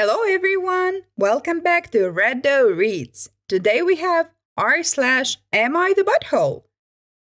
Hello everyone! Welcome back to Red Doe Reads. Today we have r/Am I the Butthole?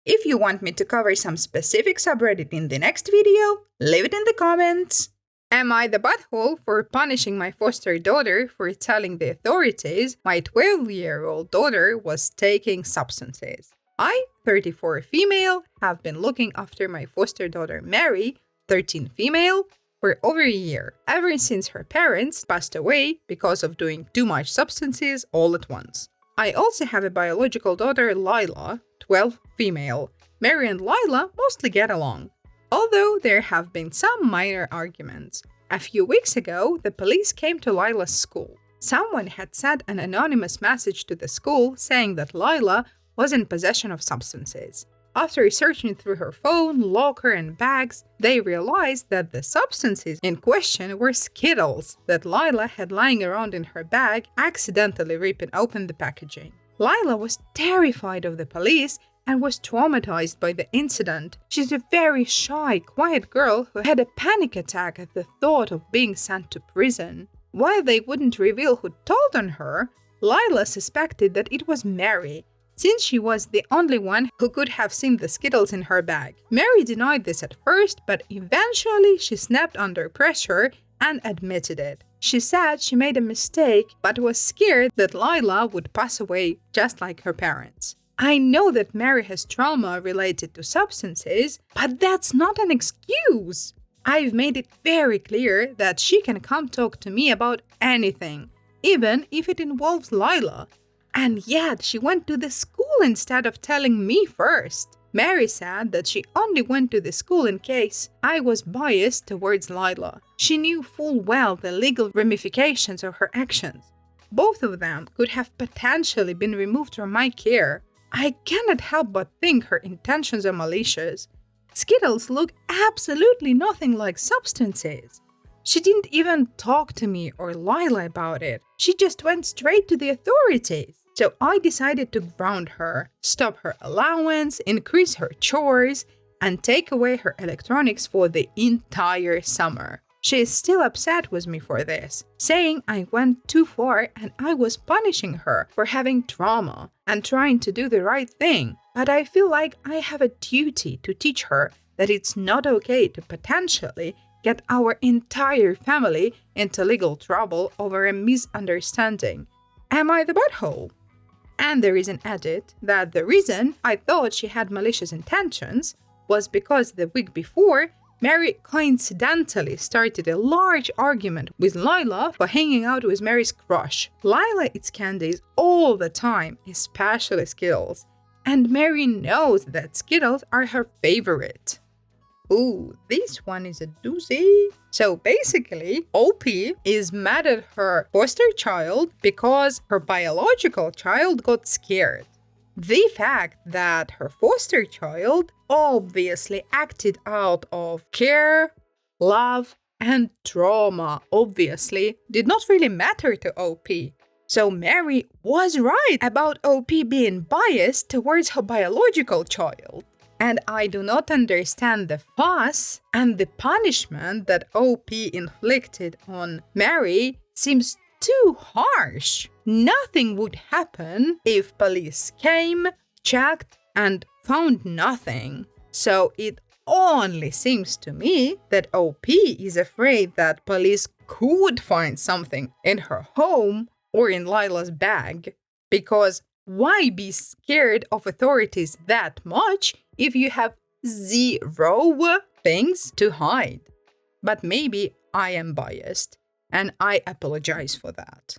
If you want me to cover some specific subreddit in the next video, leave it in the comments. Am I the butthole for punishing my foster daughter for telling the authorities my 12-year-old daughter was taking substances? I, 34 female, have been looking after my foster daughter Mary, 13 female, for over a year, ever since her parents passed away because of doing too much substances all at once. I also have a biological daughter, Lila, 12 female. Mary and Lila mostly get along, although there have been some minor arguments. A few weeks ago, the police came to Lila's school. Someone had sent an anonymous message to the school saying that Lila was in possession of substances. After searching through her phone, locker, and bags, they realized that the substances in question were Skittles that Lila had lying around in her bag, accidentally ripping open the packaging. Lila was terrified of the police and was traumatized by the incident. She's a very shy, quiet girl who had a panic attack at the thought of being sent to prison. While they wouldn't reveal who told on her, Lila suspected that it was Mary, since she was the only one who could have seen the Skittles in her bag. Mary denied this at first, but eventually she snapped under pressure and admitted it. She said she made a mistake, but was scared that Lila would pass away just like her parents. I know that Mary has trauma related to substances, but that's not an excuse. I've made it very clear that she can come talk to me about anything, even if it involves Lila. And yet she went to the school instead of telling me first. Mary said that she only went to the school in case I was biased towards Lila. She knew full well the legal ramifications of her actions. Both of them could have potentially been removed from my care. I cannot help but think her intentions are malicious. Skittles look absolutely nothing like substances. She didn't even talk to me or Lila about it. She just went straight to the authorities. So I decided to ground her, stop her allowance, increase her chores, and take away her electronics for the entire summer. She is still upset with me for this, saying I went too far and I was punishing her for having trauma and trying to do the right thing. But I feel like I have a duty to teach her that it's not okay to potentially get our entire family into legal trouble over a misunderstanding. Am I the butthole? And there is an edit that the reason I thought she had malicious intentions was because the week before, Mary coincidentally started a large argument with Lila for hanging out with Mary's crush. Lila eats candies all the time, especially Skittles, and Mary knows that Skittles are her favorite. Ooh, this one is a doozy. So basically, OP is mad at her foster child because her biological child got scared. The fact that her foster child obviously acted out of care, love, and trauma obviously did not really matter to OP. So Mary was right about OP being biased towards her biological child. And I do not understand the fuss and the punishment that OP inflicted on Mary seems too harsh. Nothing would happen if police came, checked, and found nothing. So it only seems to me that OP is afraid that police could find something in her home or in Lila's bag. Because why be scared of authorities that much if you have zero things to hide? But maybe I am biased, and I apologize for that.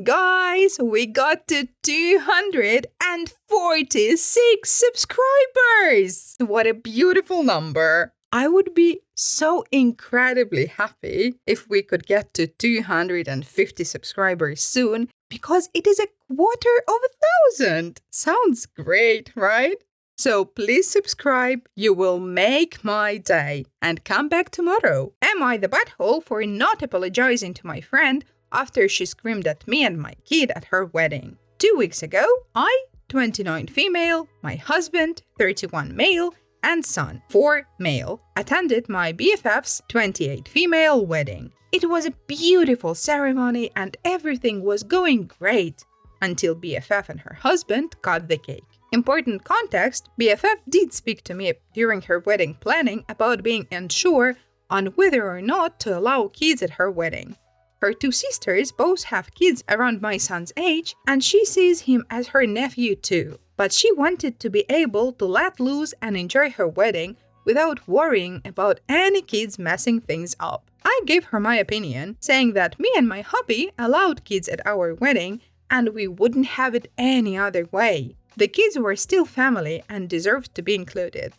Guys, we got to 246 subscribers! What a beautiful number! I would be so incredibly happy if we could get to 250 subscribers soon, because it is 250,000. Sounds great, right? So please subscribe, you will make my day, and come back tomorrow. Am I the butthole for not apologizing to my friend after she screamed at me and my kid at her wedding? 2 weeks ago, I, 29 female, my husband, 31 male, and son, 4 male, attended my BFF's 28 female wedding. It was a beautiful ceremony and everything was going great until BFF and her husband cut the cake. Important context, BFF did speak to me during her wedding planning about being unsure on whether or not to allow kids at her wedding. Her two sisters both have kids around my son's age, and she sees him as her nephew too. But she wanted to be able to let loose and enjoy her wedding without worrying about any kids messing things up. I gave her my opinion, saying that me and my hubby allowed kids at our wedding and we wouldn't have it any other way. The kids were still family and deserved to be included.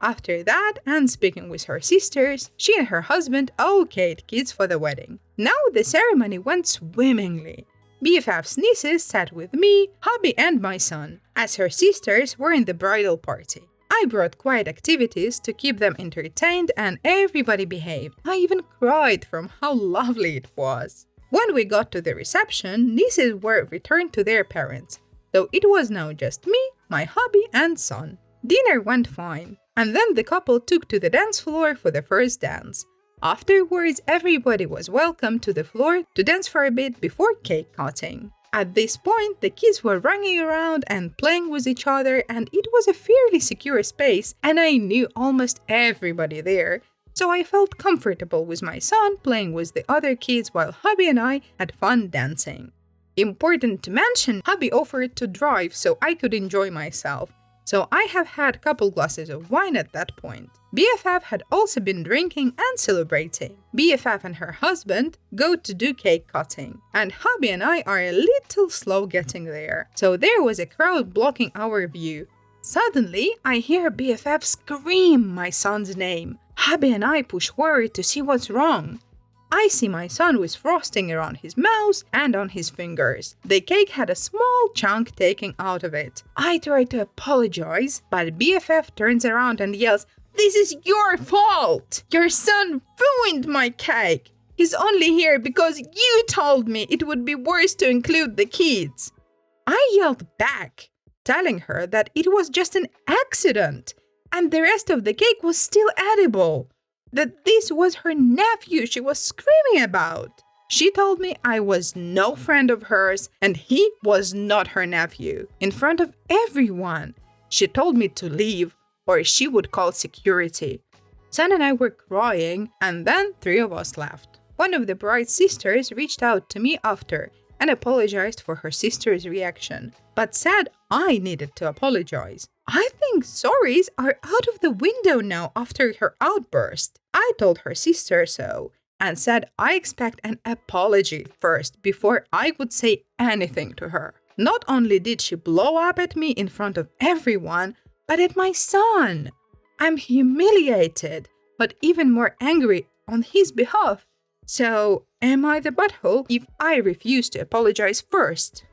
After that, and speaking with her sisters, she and her husband okayed kids for the wedding. Now the ceremony went swimmingly. BFF's nieces sat with me, hubby and my son, as her sisters were in the bridal party. I brought quiet activities to keep them entertained and everybody behaved. I even cried from how lovely it was. When we got to the reception, nieces were returned to their parents, so it was now just me, my hubby and son. Dinner went fine, and then the couple took to the dance floor for the first dance. Afterwards, everybody was welcomed to the floor to dance for a bit before cake cutting. At this point, the kids were running around and playing with each other, and it was a fairly secure space, and I knew almost everybody there, so I felt comfortable with my son playing with the other kids while hubby and I had fun dancing. Important to mention, hubby offered to drive so I could enjoy myself, so I have had a couple glasses of wine at that point. BFF had also been drinking and celebrating. BFF and her husband go to do cake cutting, and hubby and I are a little slow getting there, so there was a crowd blocking our view. Suddenly, I hear BFF scream my son's name. Hubby and I push forward to see what's wrong. I see my son with frosting around his mouth and on his fingers. The cake had a small chunk taken out of it. I try to apologize, but BFF turns around and yells, "This is your fault! Your son ruined my cake! He's only here because you told me it would be worse to include the kids!" I yelled back, telling her that it was just an accident, and the rest of the cake was still edible. That this was her nephew she was screaming about. She told me I was no friend of hers and he was not her nephew. In front of everyone, she told me to leave or she would call security. Son and I were crying, and then 3 of us left. One of the bride's sisters reached out to me after and apologized for her sister's reaction, but said I needed to apologize. I think sorries are out of the window now after her outburst. I told her sister so and said I expect an apology first before I would say anything to her. Not only did she blow up at me in front of everyone, but at my son. I'm humiliated, but even more angry on his behalf. So, am I the butthole if I refuse to apologize first?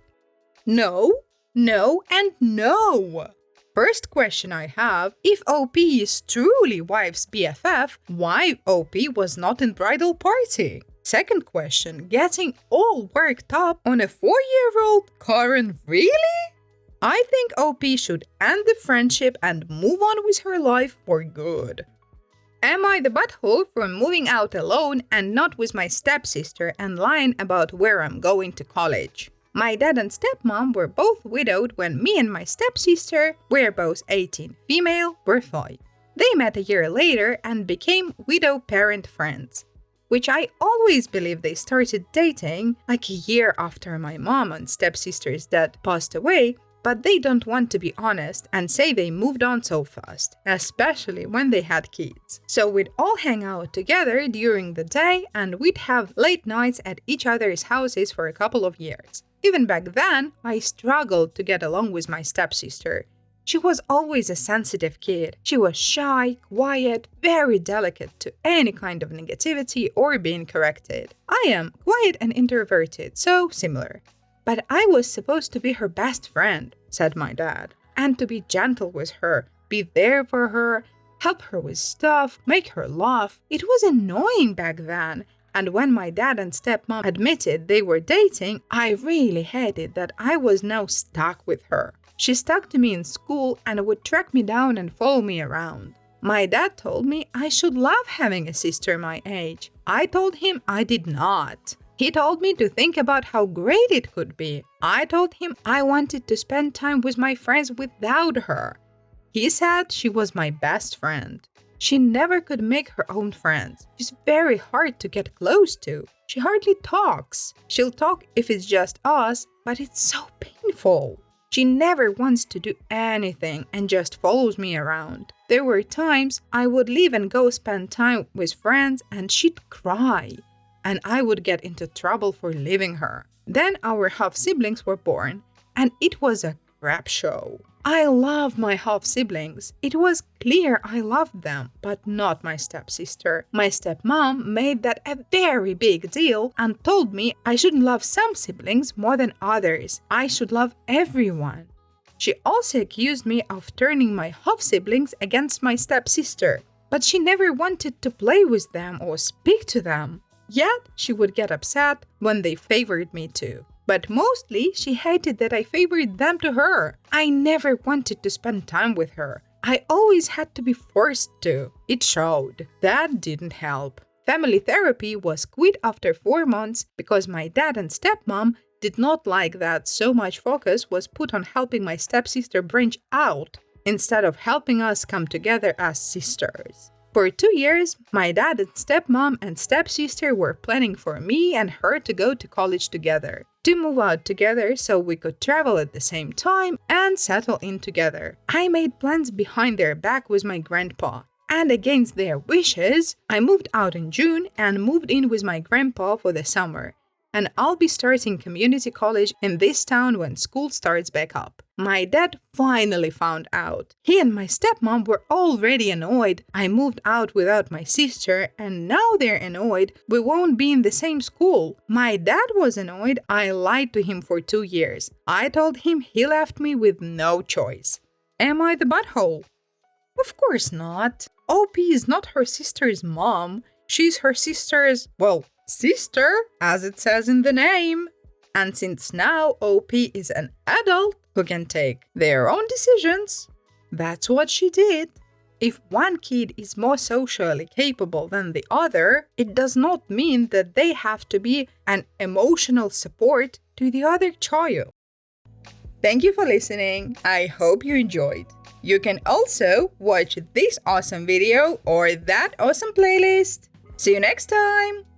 No, no, and no! First question I have, if OP is truly wife's BFF, why OP was not in bridal party? Second question, getting all worked up on a 4-year-old? Karen, really? I think OP should end the friendship and move on with her life for good. Am I the butthole for moving out alone and not with my stepsister and lying about where I'm going to college? My dad and stepmom were both widowed when me and my stepsister, we're both 18 female, were 5. They met a year later and became widow-parent friends, which I always believe they started dating like a year after my mom and stepsister's dad passed away, but they don't want to be honest and say they moved on so fast, especially when they had kids. So we'd all hang out together during the day and we'd have late nights at each other's houses for a couple of years. Even back then, I struggled to get along with my stepsister. She was always a sensitive kid. She was shy, quiet, very delicate to any kind of negativity or being corrected. I am quiet and introverted, so similar. But I was supposed to be her best friend, said my dad, and to be gentle with her, be there for her, help her with stuff, make her laugh. It was annoying back then. And when my dad and stepmom admitted they were dating, I really hated that I was now stuck with her. She stuck to me in school and would track me down and follow me around. My dad told me I should love having a sister my age. I told him I did not. He told me to think about how great it could be. I told him I wanted to spend time with my friends without her. He said she was my best friend. She never could make her own friends. She's very hard to get close to. She hardly talks. She'll talk if it's just us, but it's so painful. She never wants to do anything and just follows me around. There were times I would leave and go spend time with friends and she'd cry. And I would get into trouble for leaving her. Then our half-siblings were born, and it was a crap show. I love my half-siblings. It was clear I loved them, but not my stepsister. My stepmom made that a very big deal and told me I shouldn't love some siblings more than others. I should love everyone. She also accused me of turning my half-siblings against my stepsister, but she never wanted to play with them or speak to them. Yet, she would get upset when they favored me too. But mostly, she hated that I favored them to her. I never wanted to spend time with her. I always had to be forced to. It showed. That didn't help. Family therapy was quit after 4 months because my dad and stepmom did not like that so much focus was put on helping my stepsister branch out instead of helping us come together as sisters. For 2 years, my dad and stepmom and stepsister were planning for me and her to go to college together, to move out together so we could travel at the same time and settle in together. I made plans behind their back with my grandpa. And against their wishes, I moved out in June and moved in with my grandpa for the summer. And I'll be starting community college in this town when school starts back up. My dad finally found out. He and my stepmom were already annoyed I moved out without my sister, and now they're annoyed we won't be in the same school. My dad was annoyed I lied to him for 2 years. I told him he left me with no choice. Am I the butthole? Of course not. OP is not her sister's mom. She's her sister's, sister, as it says in the name. And since now OP is an adult who can take their own decisions, that's what she did. If one kid is more socially capable than the other, it does not mean that they have to be an emotional support to the other child. Thank you for listening. I hope you enjoyed. You can also watch this awesome video or that awesome playlist. See you next time!